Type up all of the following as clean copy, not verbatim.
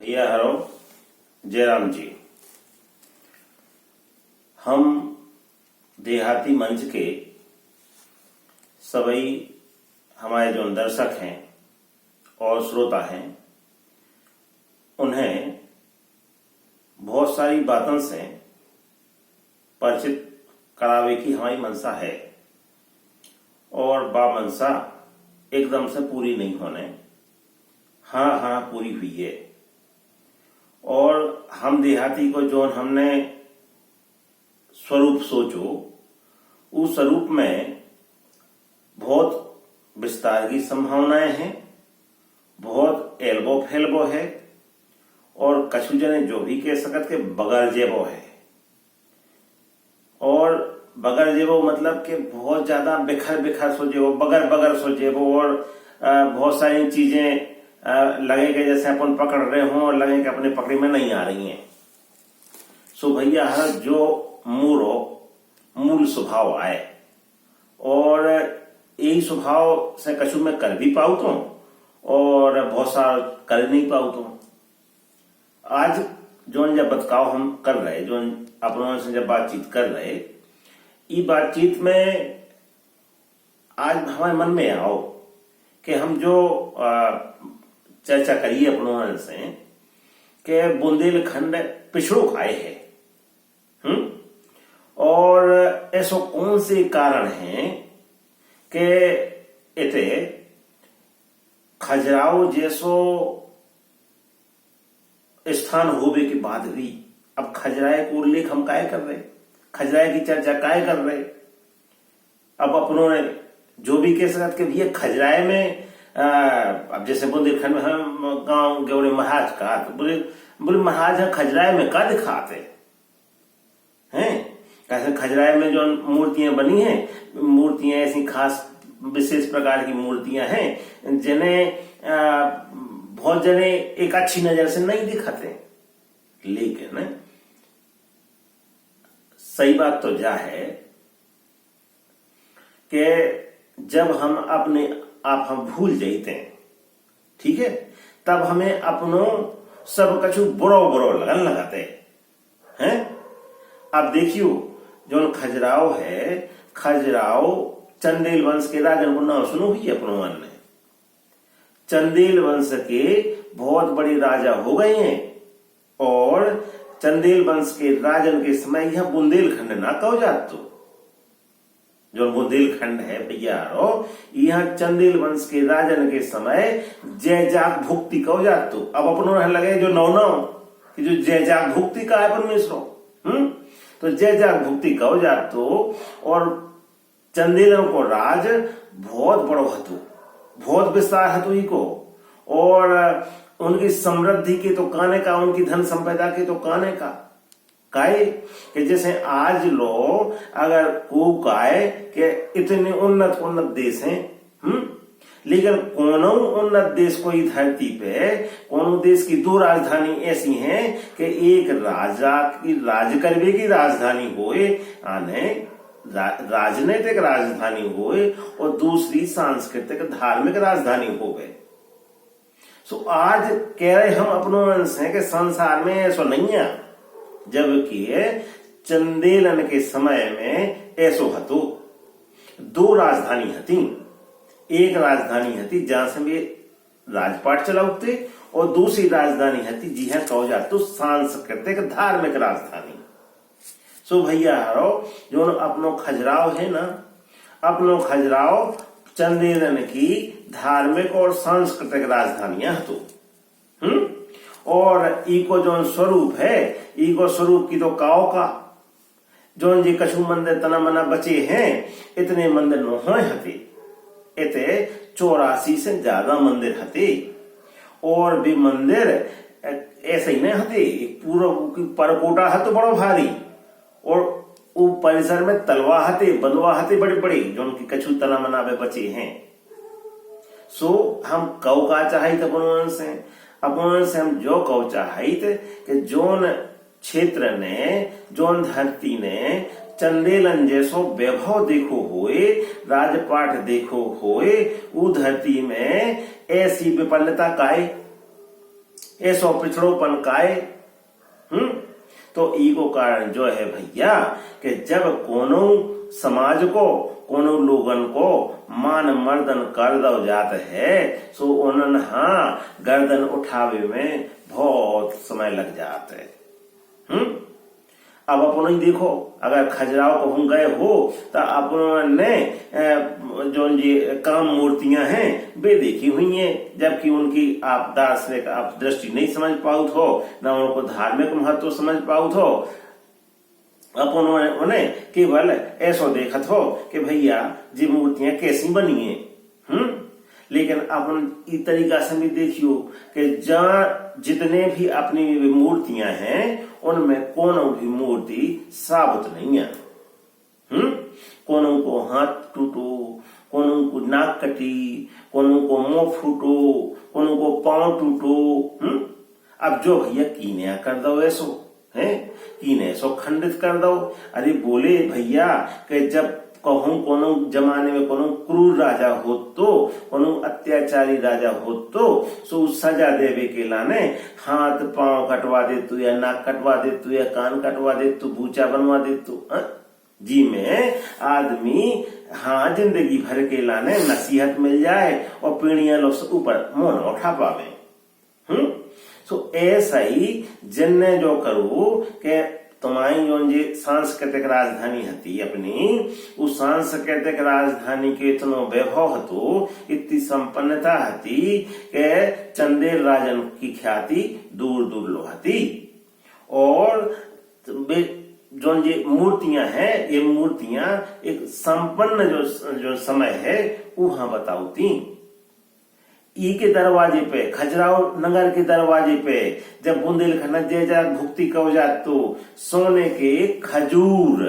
भैया हरो जयराम जी। हम देहाती मंच के सभी हमारे जो दर्शक हैं और श्रोता हैं उन्हें बहुत सारी बातों से परिचित करावे की हमारी मनसा है और बा मनसा एकदम से पूरी नहीं होने हाँ पूरी हुई है। और हम देहाती को जो हमने स्वरूप सोचो उस स्वरूप में बहुत विस्तार की संभावनाएं हैं, बहुत एल्बो फैल्बो है और कछु जने जो भी कह सकत के बगर जेबो है। और बगर जेबो मतलब कि बहुत ज्यादा बिखर बिखर सोचेबो, बगर बगर सोचेबो और बहुत सारी चीजें लगे कि जैसे अपन पकड़ रहे हों और लगे कि अपने पकड़ी में नहीं आ रही हैं। सो भैया हर जो मूल स्वभाव आए और यही स्वभाव से कछु मैं कर भी पाऊ तो और बहुत सारा कर नहीं पाऊ तो। आज जो जब बतकाव हम कर रहे, जो अपनों से जब बातचीत कर रहे, ये बातचीत में आज हमारे मन में आओ कि हम जो चर्चा करिए अपनों से कि बुंदेलखंड पिछड़ो खाए है। और ऐसो कौन से कारण हैं कि इते खजुराहो जैसो स्थान होवे के बाद भी अब खजुराहे को उल्लेख हम काय कर रहे, खजुराहे की चर्चा काय कर रहे। अब अपनों ने जो भी कह सकते कि भैया खजुराहे में अब जैसे बुंदेलखंड में हम गांव गेवड़े महाराज का तो बोले महाराज खजुराहे में का दिखाते हैं। कैसे खजुराहे में जो मूर्तियां बनी हैं, मूर्तियां ऐसी खास विशेष प्रकार की मूर्तियां हैं जिन्हें बहुत जने एक अच्छी नजर से नहीं दिखाते। लेकिन सही बात तो जा है कि जब हम अपने आप हम भूल जाते हैं, ठीक है, तब हमें अपनों सब कछु बुरो लगन लगाते हैं। अब देखियो जो खजुराहो है, खजुराहो चंदेल वंश के राजन को नाम सुनो ही अपनों ने। चंदेल वंश के बहुत बड़े राजा हो गए हैं और चंदेल वंश के राजन के समय यह बुंदेलखंड ना कहो जात तो जो बुंदेलखंड है भैया यह चंदेल वंश के राजन के समय जय जाग भुक्ति कहो जात तो। अब अपनों लगे जो नौ कि जो जय जाग भुक्ति का है परमेश्वर, तो जय जाग भुक्ति कहो जात तो। और चंदेलों को राज बहुत बड़ो हतु, बहुत विस्तार हतु ही को, और उनकी समृद्धि के तो काने का, उनकी धन संपदा के तो काने का काहे कि जैसे आज लोग अगर को काहे कि इतने उन्नत देश हैं, लेकिन कोनो उन्नत देश कोई धरती पे कोनो देश की दो राजधानी ऐसी हैं कि एक राजा की राज करवे की राजधानी होए, आने राजनीतिक राजधानी होए और दूसरी सांस्कृतिक धार्मिक राजधानी हो गए। सो आज कह रहे हम अपनों से कि संसार में ऐसा नहीं है, जबकि चंदेलन के समय में ऐसो हतो। दो राजधानी हती, एक राजधानी हती जहां से वे राजपाट चलाते और दूसरी राजधानी हती जी है कहो जातो सांस्कृतिक धार्मिक राजधानी। सो भैया जो अपनो खजुराहो है ना, अपनो खजुराहो चंदेलन की धार्मिक और सांस्कृतिक राजधानियां हतो। और इको जो स्वरूप है, इको स्वरूप की तो काओ का जो जी कछु मंदिर तना मना बचे हैं, इतने मंदिर न हो हते, इते 84 से ज्यादा मंदिर हते। और भी मंदिर ऐसे ही नहीं हते, पूरा परकोटा हतो बड़ो भारी और वो परिसर में तलवा हते, बंदवा हते बड़े बड़े जो उनकी कछु तना मना में बचे हैं। सो हम कौ का चाहिए अपनों से हम जो कहो चाहित कि जोन क्षेत्र ने, जोन धरती ने चंदेलन जैसो वैभव देखो होए, राजपाट देखो होए, वो धरती में ऐसी विपन्नता काहे ऐसो पिछड़ोपन काए। तो ईगो कारण जो है भैया कि जब कोनो समाज को कोनो लोगन को मान मर्दन कर दो जात है सो उन्हन हाँ गर्दन उठावे में बहुत समय लग जाते है। अब अपन ही देखो अगर खजुराहो को हम गए हो तो अपन ने जो ये काम मूर्तियां हैं वे देखी हुई हैं, जबकि उनकी आप दार्शनिक आप दृष्टि नहीं समझ पाओ थो, न उनको धार्मिक महत्व समझ पाओ थो। अपन उन्हें केवल ऐसो देखा हो कि भैया जी मूर्तियां कैसी बनी है। लेकिन अपन इस तरीका से भी देखियो कि जहाँ जितने भी अपनी मूर्तियां हैं उनमें कोनो भी मूर्ति साबुत नहीं है। कोनो को हाथ टूटो, कोनो को नाक कटी, कोनो को मुंह फूटो, कोनो को पांव टूटो। अब जो भैया कीने कर दो ऐसो है, कीने सो खंडित कर दो। अरे बोले भैया कि जब कहूं कोनो जमाने में कोनो क्रूर राजा हो तो कोनो अत्याचारी राजा हो तो सो सजा देवे के लाने हाथ पांव कटवा दे तू, या नाक कटवा दे तू, या कान कटवा दे तू, भूचा बनवा दे तू। जी में आदमी हाँ जिंदगी भर के लाने नसीहत मिल जाए और पीढ़ियां लोग ऊपर मुंह न उठा पावे। सो ऐसा ही जिनने जो करो कि तुम्हारी जो ये सांस्कृतिक राजधानी हती अपनी, उस सांस्कृतिक राजधानी के इतनो वैभव हतो, इतनी संपन्नता हती कि चंदेल राजन की ख्याति दूर दूर लो हती। और जो ये मूर्तियां हैं ये मूर्तियां एक संपन्न जो समय है वहां बताऊती। ई के दरवाजे पे खजुराहो नगर के दरवाजे पे जब बुंदेलखंड जैजा भुक्ति कहो जात तो सोने के खजूर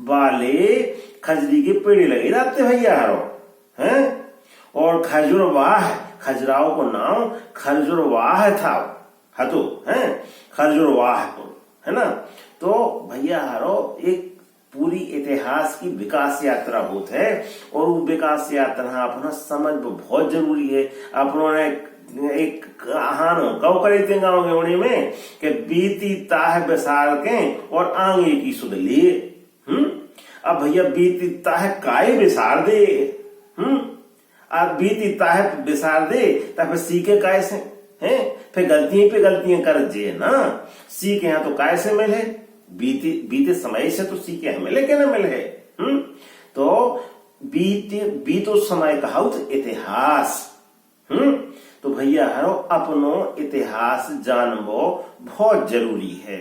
वाले खजरी के पेड़ लगे रहते भैया हरो हैं। और खजुरवाह खजुराहो को नाम खजुरवाह था हतो है, खजुरवाह को है ना। तो भैया हरो एक पूरी इतिहास की विकास यात्रा होती है और वो विकास यात्रा अपना समझ बहुत जरूरी है। अपनों ने एक कहानो कहो करे थे गाँव गेवड़ी में कि बीती ताह बेसार के और आंगे की सुध लिए। अब भैया बीती ताह काय बेसार दे। अब बीती ताह बेसार दे तब सीखे काय से हैं, फिर गलतियां कर जे ना सीखे यहाँ तो काय से मिले, बीते समय से तो सीखे हमें लेके न मिले। तो बीतो समय का इतिहास। तो भैया हरो अपनो इतिहास जानबो बहुत जरूरी है।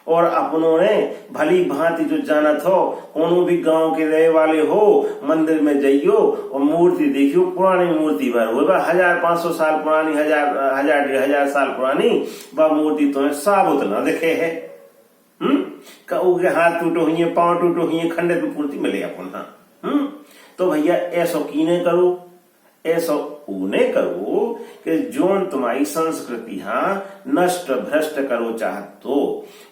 और अपनों ने भली भांति जो जाना था कोनो भी गांव के रहे वाले हो मंदिर में जाइयो और मूर्ति देखियो, पुरानी मूर्ति भर हो 1500 साल पुरानी, 1000 साल पुरानी वह मूर्ति तुम्हें साबुत न दिखे है। के हाथ टूटो हुई पांव टूटो हुई खंडित मूर्ति मिले अपन। तो भैया ऐसो कीने करो, ऐसो ऊने करो कि जोन तुम्हारी संस्कृति नष्ट भ्रष्ट करो चाहत तो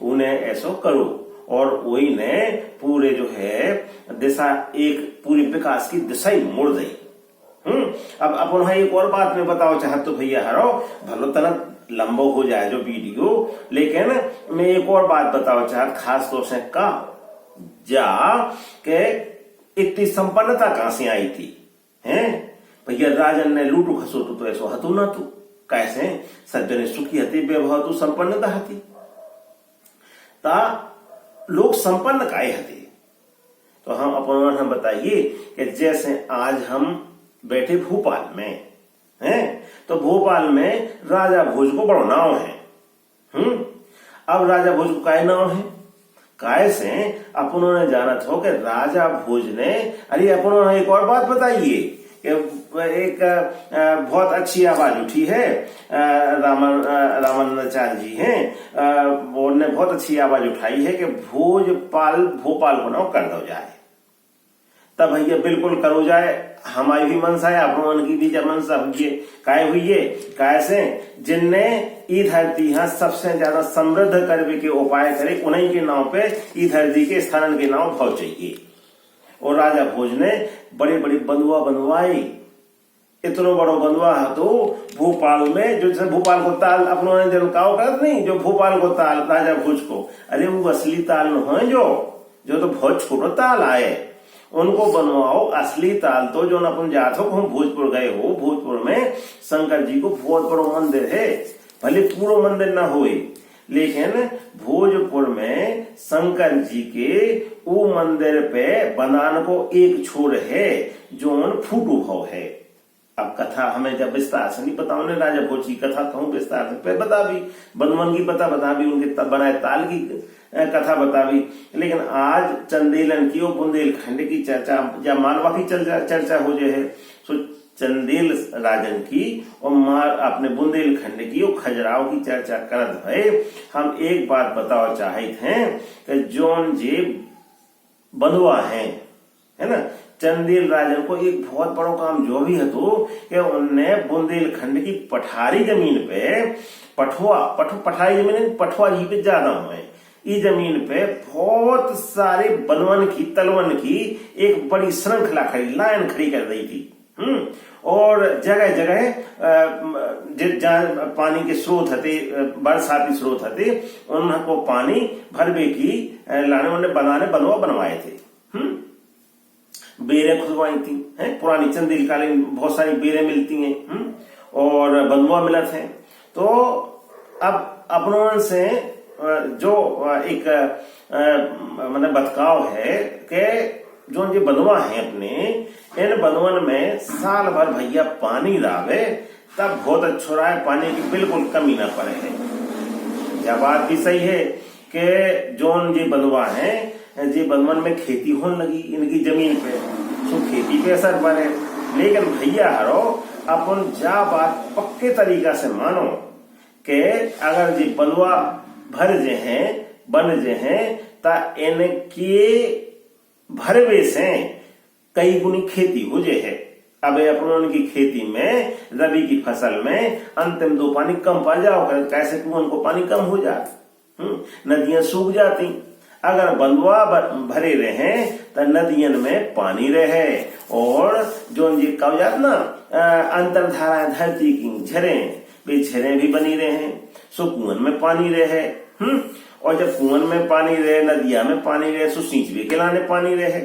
उन्हें ऐसो करो और वही ने पूरे जो है दिशा एक पूरी विकास की दिशा ही मोड़ दे। अब अपन एक और बात में बताओ चाहत तो भैया हरो भलो तना लंबो हो जाए जो वीडियो, लेकिन मैं एक और बात बताओ चाहत खास तौर से का जा के इतनी संपन्नता कहां से आई थी हैं भैया। राजन ने लूटू खसोटू तो ऐसो हतु ना तू कैसे सज्जन सुखी हती व्यवहार तू संपन्नता हती ता लोग संपन्न काय हते। तो हम अपन बताइए कि जैसे आज हम बैठे भोपाल में हैं, तो भोपाल में राजा भोज को बड़ो नाव है। अब राजा भोज को काय नाव है, काय से अपनों ने जाना था कि राजा भोज ने, अरे अपनों ने एक और बात बताइए कि एक बहुत अच्छी आवाज उठी है, रामानंदाचार्य जी हैं, उन्होंने बहुत अच्छी आवाज उठाई है कि भोपाल को नाव कर दो जाए। तब भैया बिल्कुल करो जाए, हमारी भी मनसा है, अपन की भी मनसा हुई काय हुई है कैसे जिनने ई धरती सबसे ज्यादा समृद्ध करने के उपाय करे उन्हीं के नाव पे ई धरती के स्थानन के नाव भाव चाहिए। और राजा भोज ने बड़े बड़े बंधुआ बनवाई इतनो बड़ो बंधुआ तो भोपाल में जो भोपाल को ताल अपनों ने जन काव करत नहीं, जो भोपाल को ताल राजा भोज को, अरे वो असली ताल न हो जो तो बहुत छोटो ताल आए, उनको बनवाओ असली ताल। तो जो अपन जात हो हम भोजपुर गए हो, भोजपुर में शंकर जी को बहुत बड़ो मंदिर है, भले पूरा मंदिर ना होए लेकिन भोजपुर में शंकर जी के वो मंदिर पे बनान को एक छोर है जो फूटू भाव है। अब कथा हमें जब विस्तार से नहीं पता, उन्हें राजा भोज की कथा कहूं विस्तार से बता भी, बंधुवन की पता बता भी, उनके तब बनाए ताल की कथा बता भी, लेकिन आज चंदेलन की और बुंदेलखंड की चर्चा या मालवा की चर्चा हो जाए है। सो चंदेल राजन की और अपने बुंदेलखंड की और खजुराहो की चर्चा करत भय हम एक बात बताओ चाहते हैं कि जोन जे बंधुआ है ना, चंदेल राजन को एक बहुत बड़ा काम जो भी है तो कि उनने बुंदेलखंड की पठारी जमीन पे पठारी जमीन पठुआ जी पे ज्यादा हुए, इस जमीन पे बहुत सारे बनवन की तलवन की एक बड़ी श्रृंखला खड़ी लाइन खड़ी कर दी थी। और जगह जगह जहाँ पानी के स्रोत हते, बरसाती स्रोत हते, उनको पानी भरवे की लाने उन्हें बनवा बनवाए थे। बेरे खुदवाई थी, हैं पुरानी चंदेल कालीन बहुत सारी बेरे मिलती हैं और बंधुआ मिलत हैं। तो अब अपनों से जो एक मतलब बतकाव है कि जो ये बंधुआ है अपने, इन बंधुवन में साल भर भैया पानी डावे तब बहुत अच्छा रहा है, पानी की बिल्कुल कमी ना पड़े है। यह बात भी सही है कि जोन ये बंधुआ है जी बंधुवन में खेती होने लगी इनकी जमीन पे, तो खेती पे असर पड़े, लेकिन भैया हरो अपन जा बात पक्के तरीका से मानो कि अगर जी बंधुआ भर जे हैं बन जे हैं ता इनके भरवे से कई गुनी खेती हो जे है। अब अपन की खेती में रबी की फसल में अंतिम 2 पानी कम पा जाओ, कैसे कुआं को पानी कम हो जाए, नदियां सूख जाती। अगर बंधुआ भरे रहे तो नदियन में पानी रहे और जो ये कागजात ना अंतरधारा धरती की झरें भी बनी रहे, सो कुआं में पानी रहे। और जब कुआं में पानी रहे, नदिया में पानी रहे, सो सिंचवे के लाने पानी रहे,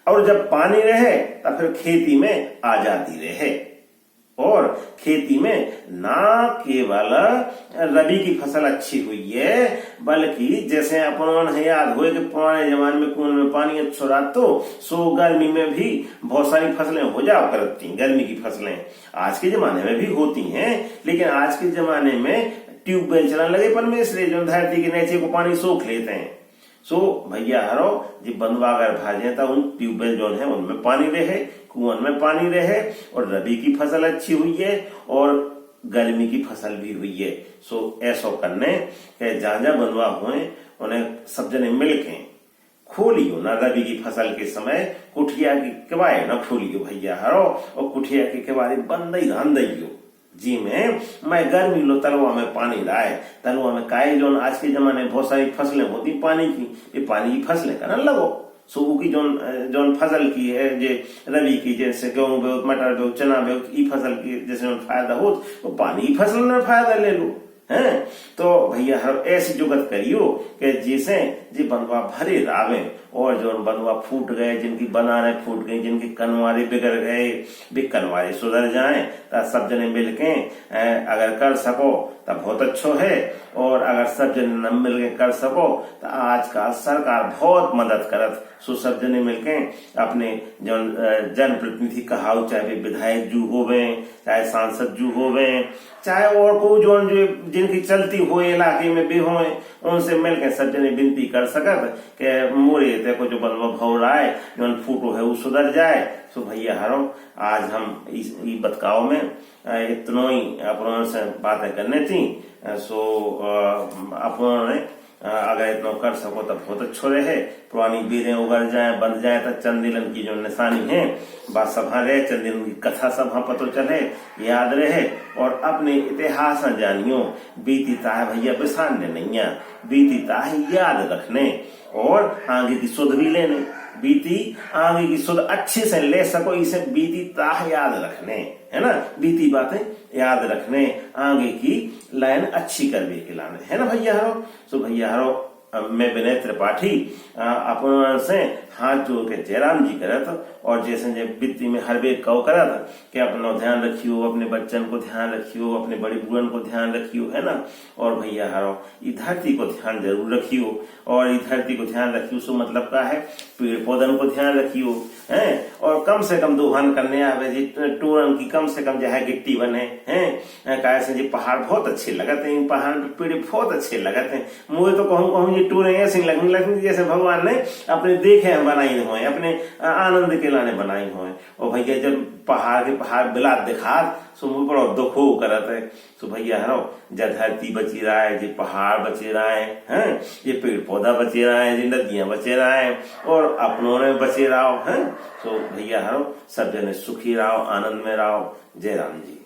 और जब पानी रहे तो फिर खेती में आजादी रहे। और खेती में ना केवल रबी की फसल अच्छी हुई है, बल्कि जैसे अपन याद हुए कि पुराने जमाने में कुएं में पानी अच्छा रहा तो सो गर्मी में भी बहुत सारी फसलें हो जाओ करती, गर्मी की फसलें आज के जमाने में भी होती हैं, लेकिन आज के जमाने में ट्यूबवेल चलाने लगे परमेश्वर जो धरती के नीचे को पानी सोख लेते हैं। सो भैया हरो जी बंधुआ अगर भाजे तो उन ट्यूबवेल जो है उनमें पानी रहे, कुआं में पानी रहे, और रबी की फसल अच्छी हुई है और गर्मी की फसल भी हुई है। सो ऐसा करने के जहाँ जहाँ बंधुआ हुए उन्हें सब जने मिलके खोलियो ना रबी की फसल के समय कुठिया की किवाए न खोलियो भैया हरो, और कुठिया की किवारी बंद ही धान दियो जी में मैं गर्मी लो तलवा में पानी लाए, तलवा में काई जो आज के जमाने में बहुत सारी फसलें होती पानी की, ये पानी की फसलें करने लगो। सो की जोन फसल की है जे रबी की, जैसे गेहूं बो, मटर बो, चना बो, ई फसल की जैसे फायदा हो तो पानी की फसल में फायदा ले लो हैं। तो भैया हर ऐसी जुगत करियो कि जैसे जी बंधुआ भरे रावे और जो बंधुआ फूट गए, जिनकी बनाने फूट गई, जिनके कनवारे बिगड़ गए, भी कनवारे सुधर जाएं तो सब जने मिलके अगर कर सको तो बहुत अच्छा है, और अगर सब जने न मिलके कर सको तो आजकल सरकार बहुत मदद करत। सो सब जने मिलके अपने जो जनप्रतिनिधि कहाऊ, चाहे विधायक जू होवे, चाहे सांसद जू होवे, चाहे और को जो जिनकी चलती हो इलाके में भी हो, उनसे मिलकर सब जने विनती कर सकत कि मोरे को जो बंधुआ भव रहा है जो फूटो है वो सुधर जाए। सो भैया हरो आज हम इस बतकाव में इतनो ही अपनों से बातें करने थी। सो अपनों ने अगर इतना कर सको तो बहुत अच्छा रहे, पुरानी बीरें उगर जाए बंध जाए तो चंदेलन की जो निशानी है बात सभा रहे, चंदेलन की कथा सभा पतो चले याद रहे, और अपने इतिहास जानियो बीतीता है भैया बिसारने नहीं है, बीतीता है याद रखने और आगे की सुध भी लेने। बीती आगे की सुध अच्छे से ले सको, इसे बीती ताह याद रखने, है ना, बीती बातें याद रखने, आगे की लाइन अच्छी करने के लाने, है ना भैया हरो। सो भैया हरो मैं विनय त्रिपाठी अपन से हाथ जोड़ के जयराम जी करत, और जैसे जब वित्ती में हर बेर कहो करत कि अपना ध्यान रखियो, अपने बच्चन को ध्यान रखियो, अपने बड़े बुढ़न को ध्यान रखियो, है ना। और भैया हरो इस धरती को ध्यान जरूर रखियो, और इस धरती को ध्यान रखियो सो मतलब का है पेड़ पौधन को ध्यान रखियो, है। और कम से कम दोहन करने आवे जी टूरन की कम से कम जो है गिट्टी बने, हैं कैसे जी पहाड़ बहुत अच्छे लगते हैं, पहाड़ पेड़ बहुत अच्छे लगते हैं। मुझे तो कहूँ ये टूर ऐसे लगने लगती जैसे भगवान ने अपने देखे बनाई हो, अपने आनंद के लाने बनाई हो। और भैया जब पहाड़ के पहाड़ बिला दिखा सो मुझे बड़ा दुख हो करत है। तो भैया हरो जब धरती बची रहा है, जी पहाड़ बचे रहा है, ये पेड़ पौधा बचे रहा है, जी नदियां बचे रहा है, और अपनों ने बचे रहो, हैं। तो भैया हरो सब जने सुखी रहो, आनंद में रहो। जय राम जी।